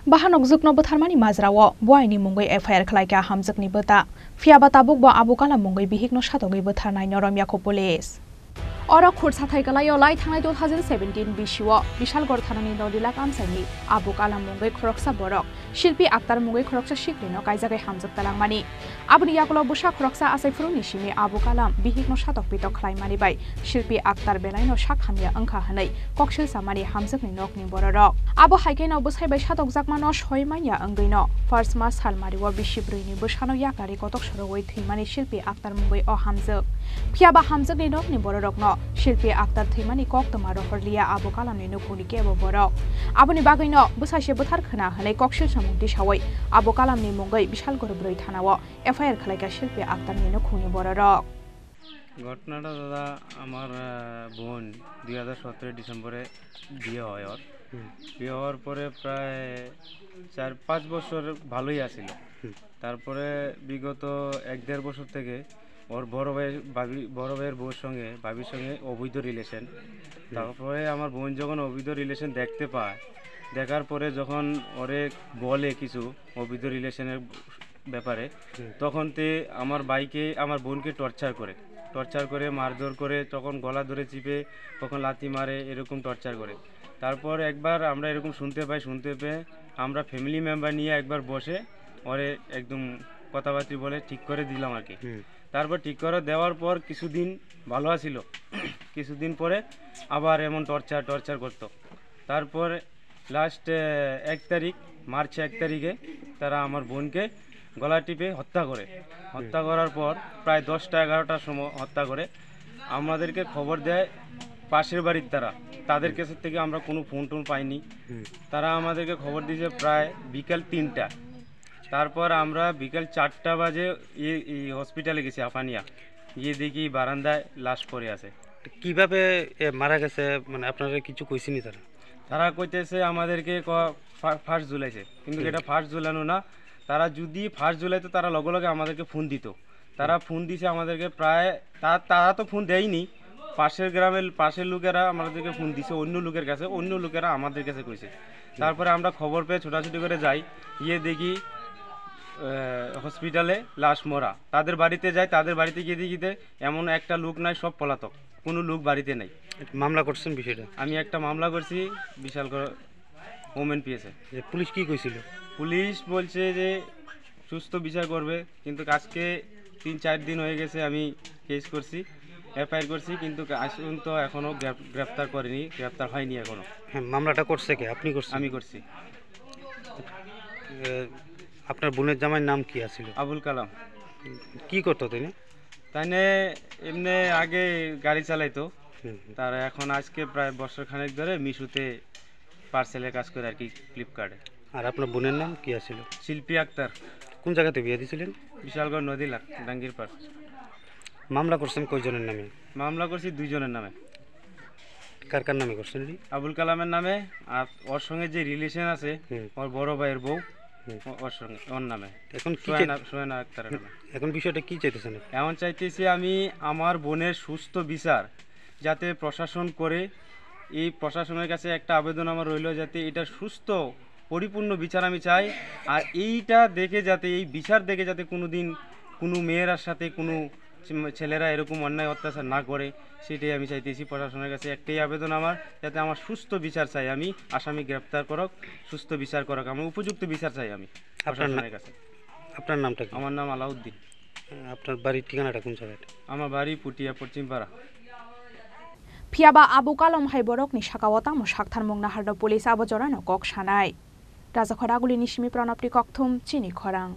Bahanok zukno botharmani mazrawo boyni mungoi FIR khlaika hamjakni bota fiaba tabuk bo abukala mungoi bihikno shatogoi botharnai norom yakho police Ora khursa thaikalayo lai thangai 2017 bishiwo bishalgor thanani nodilak amsaini abukala mungoi khoroksa borok shilpi aktar mungoi khoroksa shiklino kaijagai hamjak talangmani abuni yakulo busha khoroksa asaifuruni shimi abukalam bihikno shatok pitok khlaimani bai shilpi aktar belaino shakhamya angkha hanai kokshil samani hamjakni nokni bororok abo haikaino busai bai shatok jakmano shoimanya anggaino first mas salmari wo bishibruini bushano yakari kotok sorogoi thimani shilpi aktar mungoi o hamjak phiaba hamjakni nokni bororokno Shilpi aktar thimani kok tomaro horlia abukalam ni nukhuni kebo borok aboni bagaino busase buthar khana hanai kokshil samudi sawai abukalam ni mungai bishal gorbroi thanawo FIR khlaika shilpi aktar ni nukhuni borok ঘটনাটা দাদা আমার বোন 2017 ডিসেম্বরে বিয়ে হয় ওর বিয়ে হওয়ার পরে প্রায় 4-5 বছর ভালোই আছিল তারপরে বিগত 1-1.5 বছর থেকে ওর বড় ভাইয়ের বউর সঙ্গে ভাবির সঙ্গে অবৈধ রিলেশন তারপরে আমার বোন যখন অবৈধ রিলেশন দেখতে পায় দেখার পরে যখন ওরে বলে কিছু অবৈধ রিলেশনের ব্যাপারে তখন তে আমার বোনকে টর্চার করে মারধর করে তখন গলা ধরে চিপে তখন লাথি মারে এরকম টর্চার করে তারপর একবার আমরা এরকম শুনতে পেয়ে আমরা ফ্যামিলি মেম্বার নিয়ে একবার বসে ওরে একদম কথাবার্তা বলে ঠিক করে দিলাম আর কি তারপর ঠিক করে দেওয়ার পর কিছুদিন ভালো ছিল কিছুদিন পরে আবার এমন টর্চার করত তারপর লাস্ট 1 তারিখ মার্চ 1 তারিখে তারা আমার বোনকে গলা টিপে হত্যা করার পর প্রায় 10টা-11টার সময় হত্যা করে আমাদেরকে খবর দেয় পাশের বাড়ির তাদের কাছ থেকে আমরা কোনো ফোন পাইনি তারা আমাদেরকে খবর দিয়েছে প্রায় বিকাল 3টা তারপর আমরা বিকাল 4টা বাজে এই হসপিটালে গেছি আফানিয়া গিয়ে দেখি বারান্দায় লাশ পড়ে আছে কিভাবে মারা গেছে মানে আপনারা কিছু কইছেনি তারা কইতেছে আমাদেরকে ফার্স্ট ঝুলাইছে কিন্তু এটা ফার্স্ট ঝুলানো না তারা যদি ফার্স্ট ঝুলাইতো তারা লগে লগে আমাদেরকে ফোন দিত তারা ফোন দিছে আমাদেরকে প্রায় তারা তো ফোন দেয়নি পাশের লোকেরা আমাদেরকে ফোন দিছে অন্য লোকেরা আমাদের কাছে কইছে তারপরে আমরা খবর পেয়ে ছোটাছুটি করে যাই গিয়ে দেখি হসপিটালে লাশ মরা তাদের বাড়িতে গিয়ে দেখিতে এমন একটা লোক নাই সব পলাতক কোনো লোক বাড়িতে নাই মামলা করছেন বিষয়টা আমি একটা মামলা করছি বিশাল ওমেন পিএসে পুলিশ কি কইছিল পুলিশ বলছে যে সুস্থ বিচার করবে কিন্তু আজকে 3-4 দিন হয়ে গেছে আমি কেস করছি FIR করছি কিন্তু তো এখনো গ্রেফতার হয়নি এখনো হ্যাঁ মামলাটা করছে কে আপনি করছেন আমি করছি আপনার বোনের জামাইয়ের নাম কি আছিল আবুল কালাম কি করতো তিনি তাইনে এমনি আগে গাড়ি চালাইতো তার এখন আজকে প্রায় বছর খানেক ধরে মিশুতে পার্সেলের কাজ করে আর কি ফ্লিপকার্টে আর আপনার বোনের নাম কি আছিল শিল্পী আক্তার কোন জায়গাতে বিয়ে দিয়েছিলেন বিশালগড় নদী ডাঙ্গির পার মামলা করছেন কয়জনের নামে মামলা করছি 2 জনের নামে কার নামে করছেন আবুল কালামের নামে আর ওর সঙ্গে যে রিলেশন আছে ওর বড় ভাইয়ের বউ ওর নামে এখন সোয়েনা আক্তারের নামে এখন বিষয়টা কি চাইতেছেন এমন চাইতেছি আমি আমার বোনের সুস্থ বিচার যাতে প্রশাসন করে এই প্রশাসনের কাছে একটা আবেদন আমার রইল যাতে এটা সুস্থ পরিপূর্ণ বিচার আমি চাই আর এইটা দেখে যাতে এই বিচার দেখে যাতে কোনোদিন কোনো মেয়েরার সাথে কোনো ছেলেরা এরকম অন্যায় অত্যাচার না করে সেটাই আমি চাইতেছি প্রশাসনের কাছে একটাই আবেদন আমার যাতে আমার সুস্থ বিচার চাই আমি আসামি গ্রেফতার করক সুস্থ বিচার করক আমি উপযুক্ত বিচার চাই আমি প্রশাসনের কাছে আপনার নামটা কি আমার নাম আলাউদ্দিন আপনার বাড়ির ঠিকানাটা কোন জায়গায় আমার বাড়ি পুটিয়া পশ্চিমপাড়া Phiaba abukalam haiborok ni sakawata mo saktharmung naharno police abo jorano kok sanai Raja Khoraguli nishimi pranapti kokthum chini khorang